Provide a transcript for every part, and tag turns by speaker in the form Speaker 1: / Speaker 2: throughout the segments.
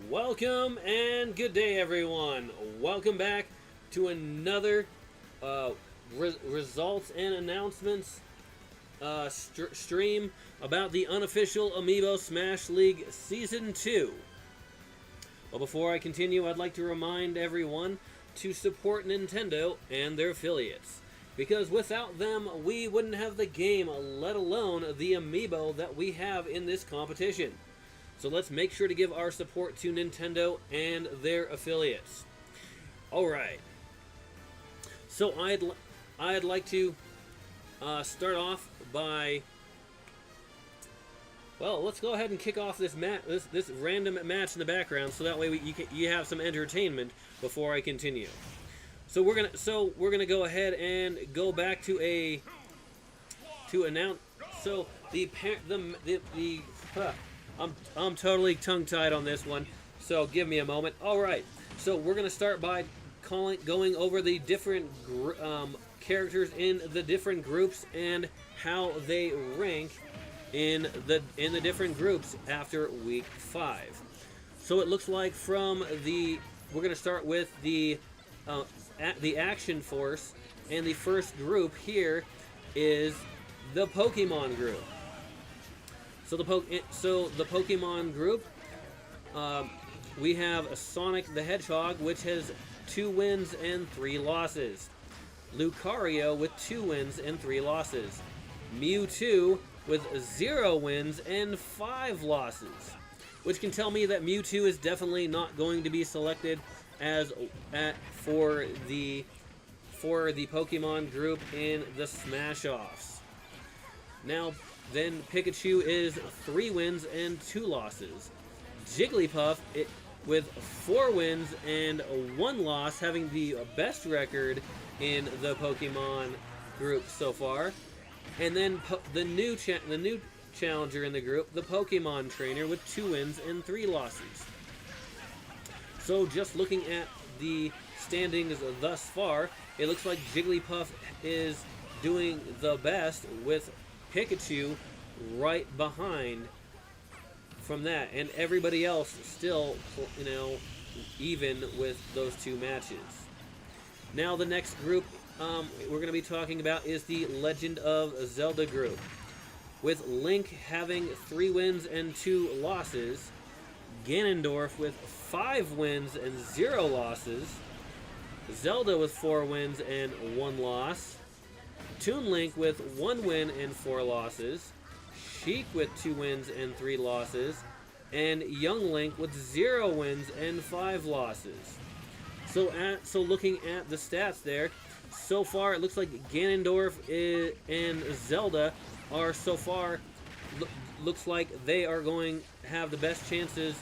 Speaker 1: Welcome and good day, everyone. Welcome back to another results and announcements stream about the unofficial Amiibo Smash League Season 2. Well, before I continue, I'd like to remind everyone to support Nintendo and their affiliates, because without them, we wouldn't have the game, let alone the Amiibo that we have in this competition. So let's make sure to give our support to Nintendo and their affiliates. Alright. So I'd like to start off by... Well, let's go ahead and kick off this this random match in the background, so that way you have some entertainment before I continue. So we're gonna go ahead and go back to announce. So I'm totally tongue-tied on this one, so give me a moment. All right, so we're gonna start by going over the different characters in the different groups and how they rank in the different groups after week 5. So it looks like we're gonna start with the Action Force, and the first group here is the Pokemon group. So the Pokemon group, we have Sonic the Hedgehog, which has 2 wins and 3 losses. Lucario with 2 wins and 3 losses. Mewtwo with 0 wins and 5 losses, which can tell me that Mewtwo is definitely not going to be selected for the Pokemon group in the Smash-Offs. Now, then Pikachu is 3 wins and 2 losses. Jigglypuff with 4 wins and 1 loss, having the best record in the Pokemon group so far. And then the new challenger in the group, the Pokemon Trainer, with 2 wins and 3 losses. So just looking at the standings thus far, it looks like Jigglypuff is doing the best, with Pikachu right behind from that, and everybody else still, even with those 2 matches. Now the next group we're going to be talking about is the Legend of Zelda group, with Link having 3 wins and 2 losses, Ganondorf with 5 wins and 0 losses, Zelda with 4 wins and 1 loss, Toon Link with 1 win and 4 losses, Sheik with 2 wins and 3 losses, and Young Link with 0 wins and 5 losses. So looking at the stats there, so far it looks like Ganondorf and Zelda are so far looks like they are going to have the best chances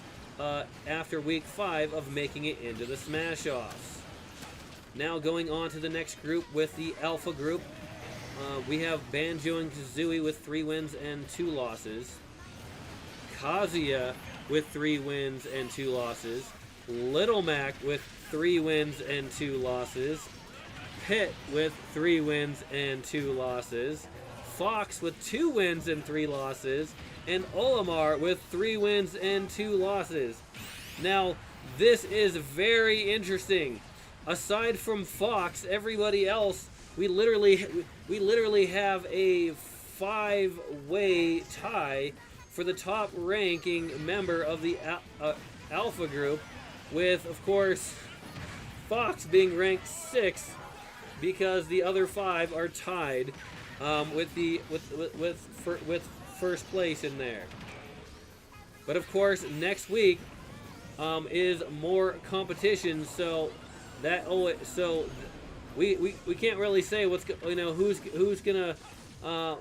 Speaker 1: after week 5 of making it into the Smash-Offs. Now going on to the next group with the Alpha group, we have Banjo and Kazooie with 3 wins and 2 losses, Kazuya with 3 wins and 2 losses, Little Mac with 3 wins and 2 losses, Pit with 3 wins and 2 losses, Fox with 2 wins and 3 losses, and Olimar with 3 wins and 2 losses. Now, this is very interesting. Aside from Fox, everybody else, we literally have a 5-way tie for the top ranking member of the Alpha group, with, of course, Fox being ranked 6th, because the other 5 are tied with first place in there. But of course, next week is more competition, so we can't really say who's gonna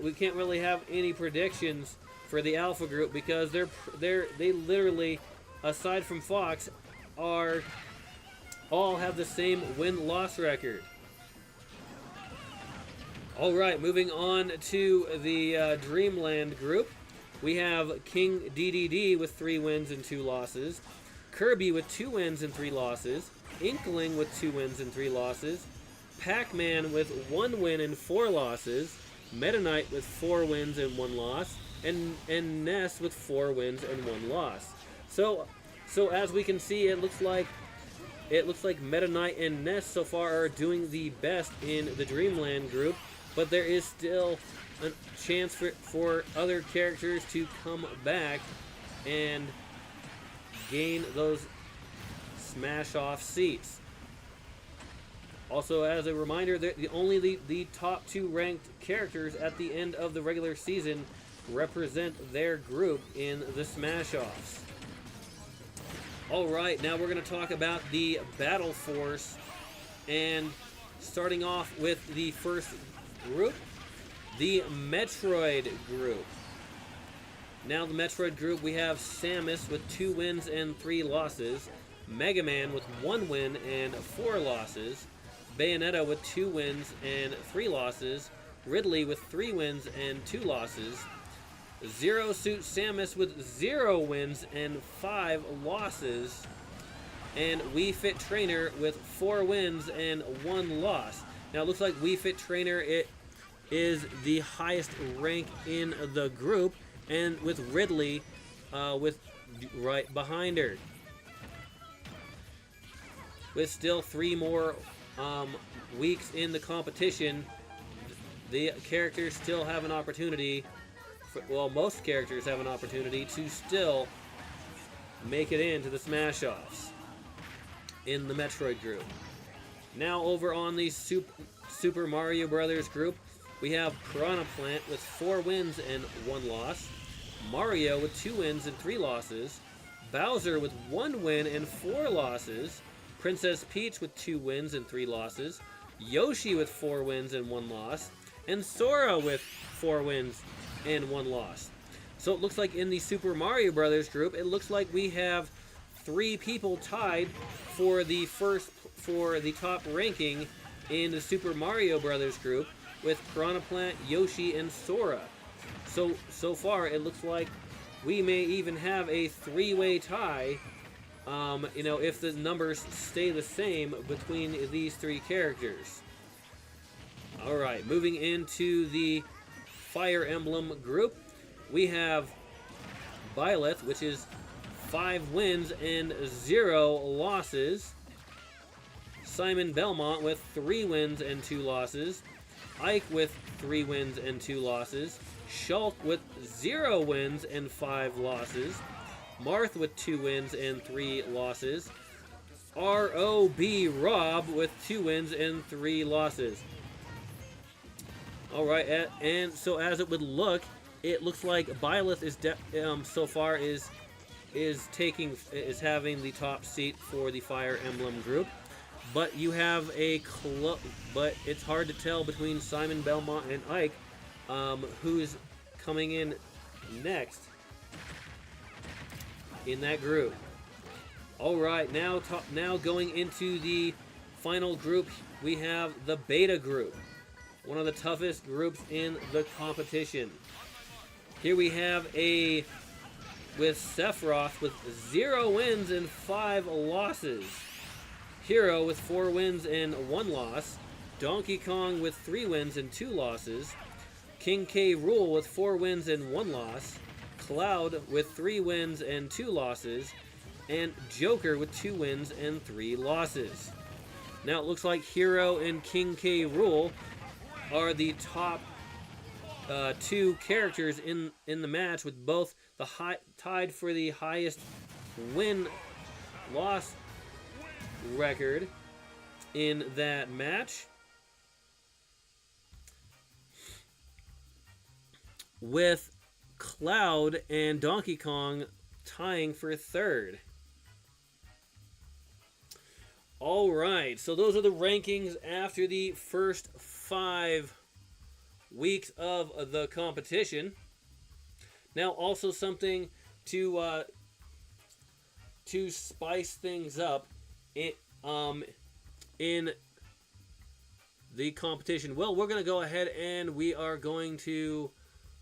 Speaker 1: we can't really have any predictions for the Alpha group, because they literally, aside from Fox, all have the same win-loss record. Alright, moving on to the Dreamland group. We have King DDD with 3 wins and 2 losses, Kirby with 2 wins and 3 losses, Inkling with 2 wins and 3 losses, Pac-Man with 1 win and 4 losses, Meta Knight with 4 wins and 1 loss, and Ness with 4 wins and 1 loss. So So as we can see, it looks like Meta Knight and Ness so far are doing the best in the Dreamland group, but there is still a chance for other characters to come back and gain those Smash Off seats. Also, as a reminder, only the top 2 ranked characters at the end of the regular season represent their group in the Smash Offs. Alright, now we're going to talk about the Battle Force, and starting off with the first group, the Metroid group. Now the Metroid group, we have Samus with 2 wins and 3 losses, Mega Man with 1 win and 4 losses, Bayonetta with 2 wins and 3 losses, Ridley with 3 wins and 2 losses, Zero Suit Samus with 0 wins and 5 losses, and Wii Fit Trainer with 4 wins and 1 loss. Now it looks like Wii Fit Trainer is the highest rank in the group, and with Ridley with right behind her. With still 3 more weeks in the competition, the characters still have an opportunity. Well, most characters have an opportunity to still make it into the Smash Offs in the Metroid group. Now over on the Super Mario Brothers group, we have Piranha Plant with 4 wins and 1 loss, Mario with 2 wins and 3 losses, Bowser with 1 win and 4 losses, Princess Peach with 2 wins and 3 losses, Yoshi with 4 wins and 1 loss, and Sora with 4 wins and 1 loss. So it looks like in the Super Mario Brothers group, it looks like we have 3 people tied for the top ranking in the Super Mario Brothers group, with Piranha Plant, Yoshi, and Sora. So far it looks like we may even have a 3-way tie, if the numbers stay the same between these 3 characters. Alright, moving into the Fire Emblem group, we have Byleth, which is 5 wins and 0 losses, Simon Belmont with 3 wins and 2 losses, Ike with 3 wins and 2 losses, Shulk with 0 wins and 5 losses, Marth with 2 wins and 3 losses, R.O.B. Rob with 2 wins and 3 losses. Alright, and so as it would look, it looks like Byleth is so far is having the top seat for the Fire Emblem group, but you have but it's hard to tell between Simon Belmont and Ike who's coming in next in that group. Alright, now going into the final group, we have the Beta group, one of the toughest groups in the competition. Here we have with Sephiroth with 0 wins and 5 losses, Hero with 4 wins and 1 loss, Donkey Kong with 3 wins and 2 losses, King K. Rool with 4 wins and 1 loss, Cloud with 3 wins and 2 losses, and Joker with 2 wins and 3 losses. Now it looks like Hero and King K. Rool are the top 2 characters in the match, with both tied for the highest win-loss record in that match, with Cloud and Donkey Kong tying for 3rd. Alright, so those are the rankings after the first 5 weeks of the competition. Now, also something to spice things up in the competition. Well, we're going to go ahead and we are going to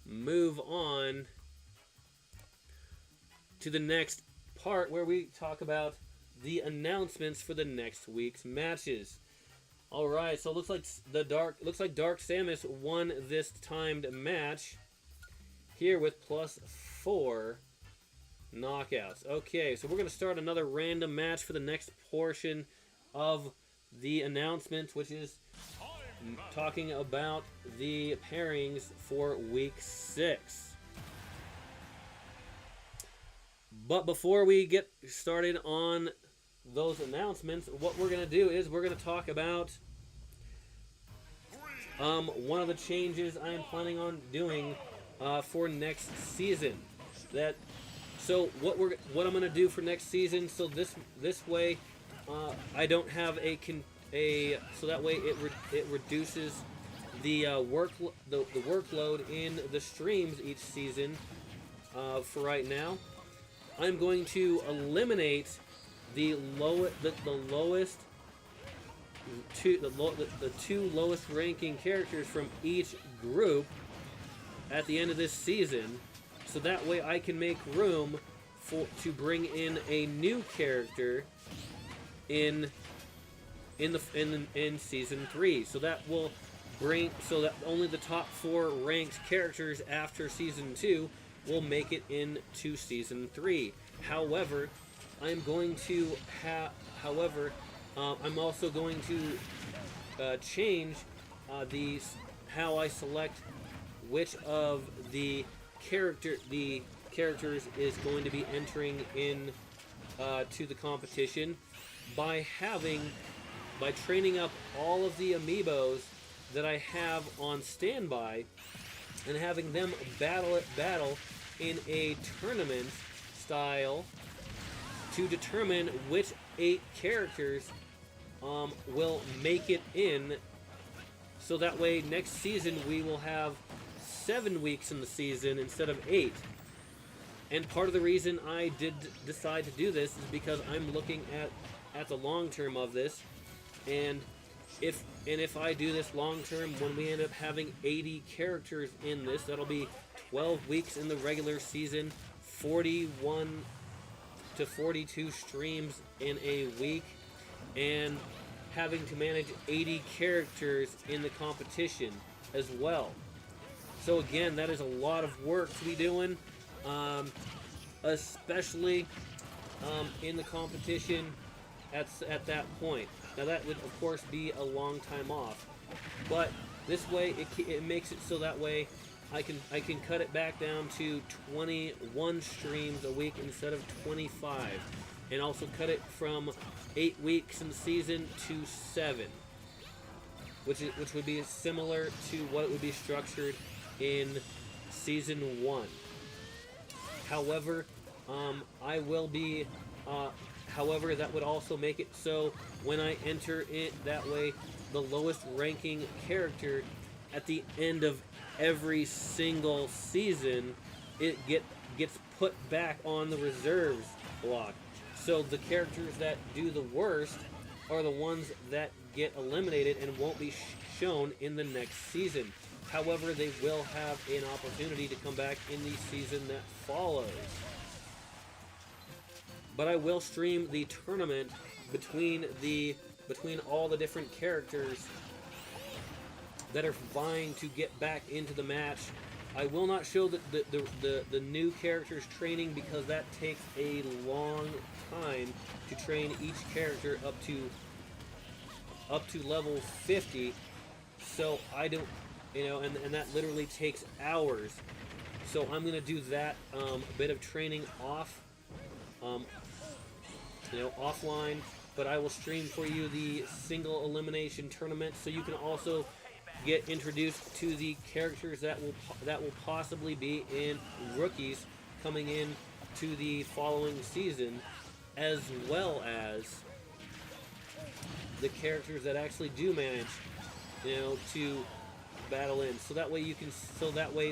Speaker 1: move on to the next part where we talk about the announcements for the next week's matches. All right, so it looks like Dark Samus won this timed match here with +4. knockouts. Okay, so we're going to start another random match for the next portion of the announcement, which is talking about the pairings for week 6. But before we get started on those announcements, what we're going to do is we're going to talk about one of the changes I am planning on doing for next season. So what I'm going to do for next season, so this way I don't have so that way it reduces the workload in the streams each season. For right now, I'm going to eliminate the two lowest ranking characters from each group at the end of this season, so that way I can make room to bring in a new character in season 3. So that only the top 4 ranked characters after season 2 will make it into season 3. However, I'm also going to change how I select which of the characters is going to be entering in to the competition by training up all of the amiibos that I have on standby and having them battle in a tournament style to determine which 8 characters will make it in, so that way next season we will have 7 weeks in the season instead of 8. And part of the reason I did decide to do this is because I'm looking at the long term of this, and if I do this long term, when we end up having 80 characters in this, that'll be 12 weeks in the regular season, 41 to 42 streams in a week, and having to manage 80 characters in the competition as well. So again, that is a lot of work to be doing, especially in the competition at that point. Now that would of course be a long time off, but this way it makes it so that way I can cut it back down to 21 streams a week instead of 25, and also cut it from 8 weeks in the season to 7, which would be similar to what it would be structured in season 1. However, however, that would also make it so when I enter it that way, the lowest ranking character at the end of every single season, it gets put back on the reserves block. So the characters that do the worst are the ones that get eliminated and won't be shown in the next season. However, they will have an opportunity to come back in the season that follows. But I will stream the tournament between all the different characters that are vying to get back into the match. I will not show the new characters training, because that takes a long time to train each character up to level 50. So I don't, and that literally takes hours. So I'm gonna do that bit of training offline, but I will stream for you the single elimination tournament, so you can also get introduced to the characters that will possibly be in rookies coming in to the following season, as well as the characters that actually do manage, to battle in. So that way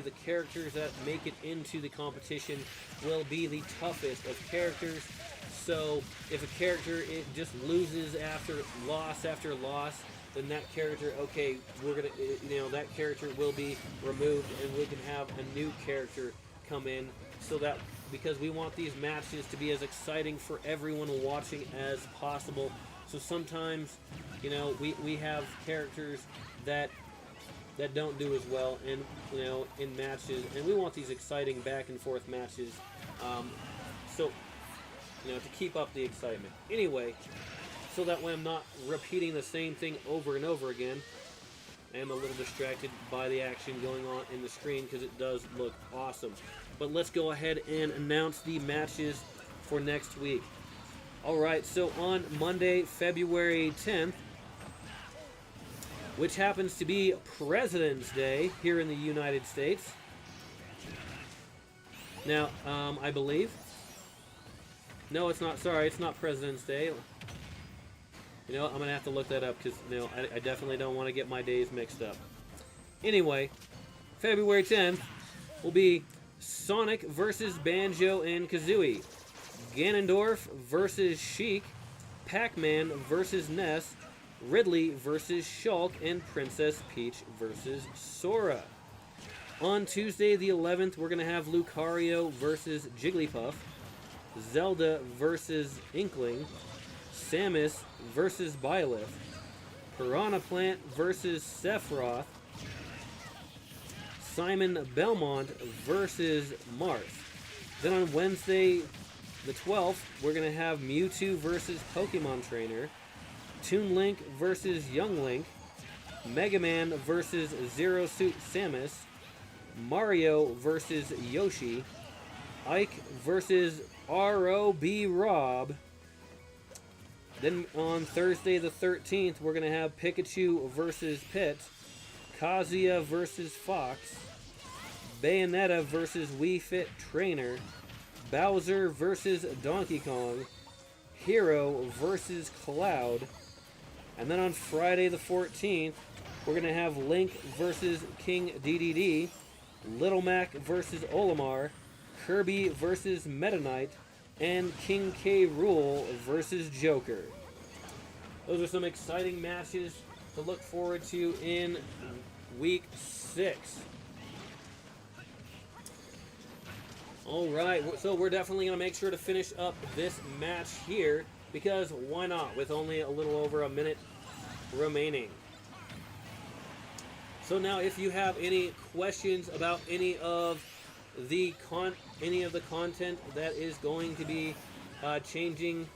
Speaker 1: the characters that make it into the competition will be the toughest of characters. So if a character just loses after loss, then that character, okay, we're gonna, that character will be removed, and we can have a new character come in, so that, because we want these matches to be as exciting for everyone watching as possible. So sometimes, we have characters that don't do as well in matches, and we want these exciting back and forth matches. so, to keep up the excitement. Anyway, so that way I'm not repeating the same thing over and over again. I am a little distracted by the action going on in the screen because it does look awesome. But let's go ahead and announce the matches for next week. Alright, so on Monday, February 10th, which happens to be President's Day here in the United States. Now, I believe. No, it's not. Sorry, it's not President's Day. I'm going to have to look that up because, I definitely don't want to get my days mixed up. Anyway, February 10th will be Sonic versus Banjo and Kazooie, Ganondorf versus Sheik, Pac-Man versus Ness, Ridley versus Shulk, and Princess Peach versus Sora. On Tuesday the 11th, we're going to have Lucario versus Jigglypuff, Zelda versus Inkling, Samus versus Byleth, Piranha Plant versus Sephiroth, Simon Belmont versus Marth. Then on Wednesday the 12th, we're going to have Mewtwo versus Pokemon Trainer, Toon Link versus Young Link, Mega Man versus Zero Suit Samus, Mario versus Yoshi, Ike versus R.O.B. Rob. Then on Thursday the 13th, we're going to have Pikachu versus Pit, Kazuya versus Fox, Bayonetta versus Wii Fit Trainer, Bowser versus Donkey Kong, Hero versus Cloud. And then on Friday the 14th, we're going to have Link versus King DDD, Little Mac versus Olimar, Kirby versus Meta Knight, and King K. Rool versus Joker. Those are some exciting matches to look forward to in Week 6. Alright, so we're definitely going to make sure to finish up this match here, because why not, with only a little over a minute remaining. So now, if you have any questions about any of the content that is going to be changing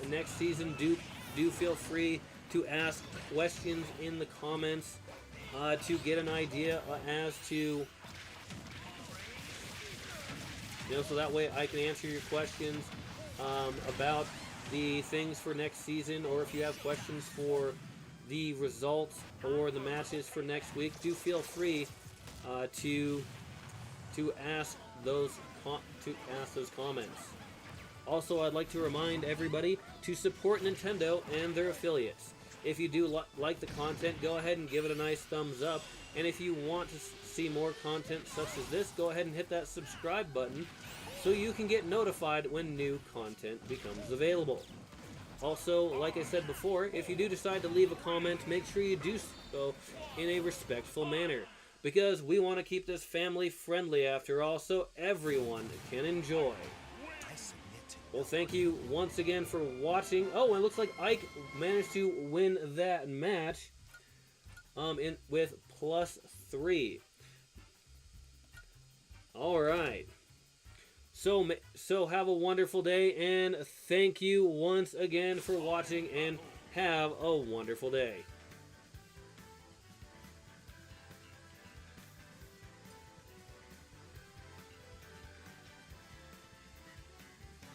Speaker 1: next season, do feel free to ask questions in the comments to get an idea as to, so that way I can answer your questions about the things for next season, or if you have questions for the results or the matches for next week, do feel free to ask those comments. Also, I'd like to remind everybody to support Nintendo and their affiliates. If you do like the content, go ahead and give it a nice thumbs up. And if you want to see more content such as this, go ahead and hit that subscribe button so you can get notified when new content becomes available. Also, like I said before, if you do decide to leave a comment, make sure you do so in a respectful manner, because we want to keep this family friendly after all, so everyone can enjoy. Well, thank you once again for watching. Oh, and it looks like Ike managed to win that match with +3. All right. So have a wonderful day, and thank you once again for watching, and have a wonderful day.